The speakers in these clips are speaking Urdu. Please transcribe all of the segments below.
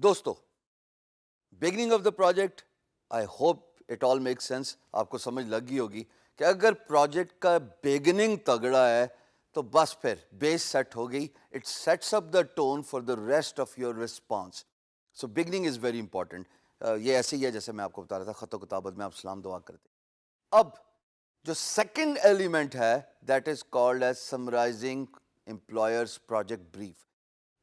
دوستو beginning of the project I hope it all make sense. آپ کو سمجھ لگ گئی ہوگی کہ اگر پروجیکٹ کا بگننگ تگڑا ہے تو بس پھر بیس سیٹ ہو گئی. It sets up the tone for the rest of your response. So beginning is very important. یہ ایسے ہی ہے جیسے میں آپ کو بتا رہا تھا خط و کتابت میں آپ سلام دعا کرتے. اب جو سیکنڈ ایلیمنٹ ہے that is called as summarizing employers project brief.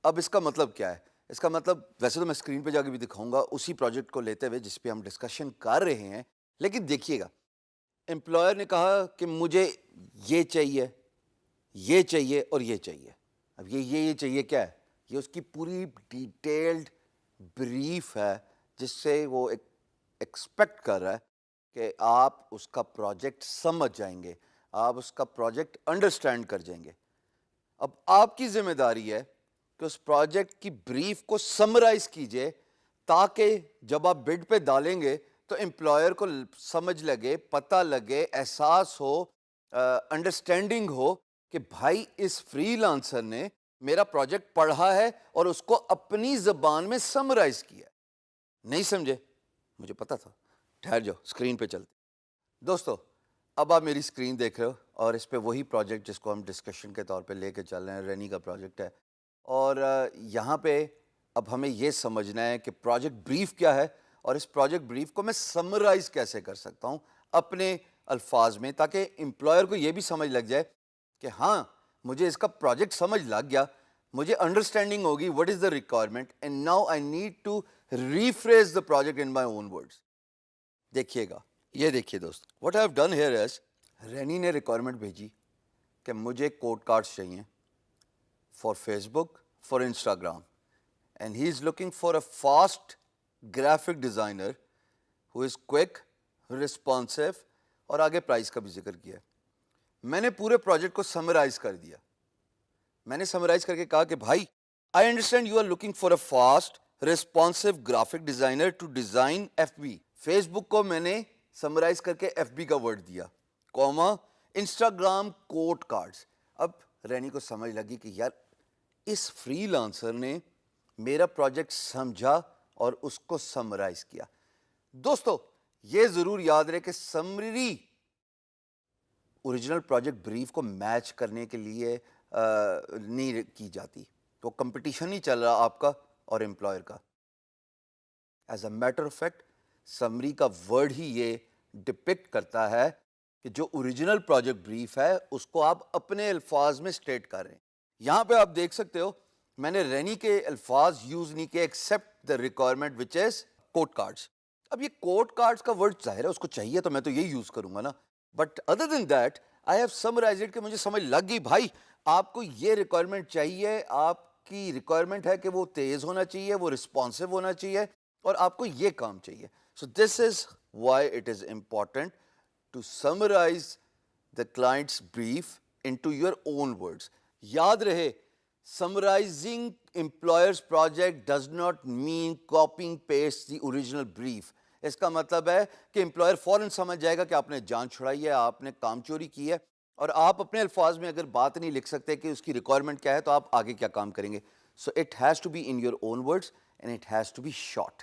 اب اس کا مطلب کیا ہے؟ اس کا مطلب ویسے تو میں اسکرین پہ جا کے بھی دکھاؤں گا اسی پروجیکٹ کو لیتے ہوئے جس پہ ہم ڈسکشن کر رہے ہیں، لیکن دیکھیے گا امپلائر نے کہا کہ مجھے یہ چاہیے اور یہ چاہیے. اب یہ چاہیے کیا ہے؟ یہ اس کی پوری ڈیٹیلڈ بریف ہے جس سے وہ ایکسپیکٹ کر رہا ہے کہ آپ اس کا پروجیکٹ سمجھ جائیں گے، آپ اس کا پروجیکٹ انڈرسٹینڈ کر جائیں گے. اب آپ کی ذمہ داری ہے کہ اس پروجیکٹ کی بریف کو سمرائز کیجئے تاکہ جب آپ بڈ پہ ڈالیں گے تو امپلائر کو سمجھ لگے، پتہ لگے، احساس ہو، انڈرسٹینڈنگ ہو کہ بھائی اس فری لانسر نے میرا پروجیکٹ پڑھا ہے اور اس کو اپنی زبان میں سمرائز کیا. نہیں سمجھے؟ مجھے پتا تھا. ٹھہر جاؤ، اسکرین پہ چلتے. دوستو اب آپ میری اسکرین دیکھ رہے ہو اور اس پہ وہی پروجیکٹ جس کو ہم ڈسکشن کے طور پہ لے کے چل رہے ہیں رینی کا پروجیکٹ ہے. اور یہاں پہ اب ہمیں یہ سمجھنا ہے کہ پروجیکٹ بریف کیا ہے اور اس پروجیکٹ بریف کو میں سمرائز کیسے کر سکتا ہوں اپنے الفاظ میں، تاکہ امپلائر کو یہ بھی سمجھ لگ جائے کہ ہاں مجھے اس کا پروجیکٹ سمجھ لگ گیا، مجھے انڈرسٹینڈنگ ہوگی what is the requirement and now I need to rephrase the project in my own words. دیکھیے گا، یہ دیکھیے دوست، what I have done here is Renee نے ریکوائرمنٹ بھیجی کہ مجھے کوڈ کارڈس چاہیے for Facebook, for Instagram, and he is looking for a fast graphic designer who is quick, responsive, اور آگے پرائز کا بھی ذکر کیا. میں نے پورے پروجیکٹ کو سمرائز کر دیا. میں نے سمرائز کر کے کہا کہ بھائی I understand you are looking for a fast responsive graphic designer to design F B. Facebook کو میں نے سمرائز کر کے ایف بی کا ورڈ دیا، کوما انسٹاگرام کوڈ کارڈز. اب رینی کو سمجھ لگی کہ یار اس فری لانسر نے میرا پروجیکٹ سمجھا اور اس کو سمرائز کیا. دوستو یہ ضرور یاد رہے کہ سمری اوریجنل پروجیکٹ بریف کو میچ کرنے کے لیے نہیں کی جاتی. تو کمپٹیشن نہیں چل رہا آپ کا اور امپلائر کا. As a matter of fact summary کا ورڈ ہی یہ ڈپکٹ کرتا ہے کہ جو اوریجنل پروجیکٹ بریف ہے اس کو آپ اپنے الفاظ میں اسٹیٹ کر رہے ہیں. یہاں پہ آپ دیکھ سکتے ہو میں نے رینی کے الفاظ یوز نہیں کیے except the requirement which is code cards. اب یہ کوڈ کارڈس کا ورڈ ظاہر ہے اس کو چاہیے تو میں تو یہی یوز کروں گا نا، but other then that I have summarized it کہ مجھے سمجھ لگ گئی بھائی آپ کو یہ ریکوائرمنٹ چاہیے، آپ کی ریکوائرمنٹ ہے کہ وہ تیز ہونا چاہیے، وہ رسپانسو ہونا چاہیے اور آپ کو یہ کام چاہیے. So this is why it is important to summarize the client's brief into your own words. یاد رہے summarizing employer's project does not mean copying paste the original brief. اس کا مطلب ہے کہ امپلائر فوراً سمجھ جائے گا کہ آپ نے جان چھڑائی ہے، آپ نے کام چوری کی ہے، اور آپ اپنے الفاظ میں اگر بات نہیں لکھ سکتے کہ اس کی ریکوائرمنٹ کیا ہے تو آپ آگے کیا کام کریں گے. So it has to be in your own words and it has to be short.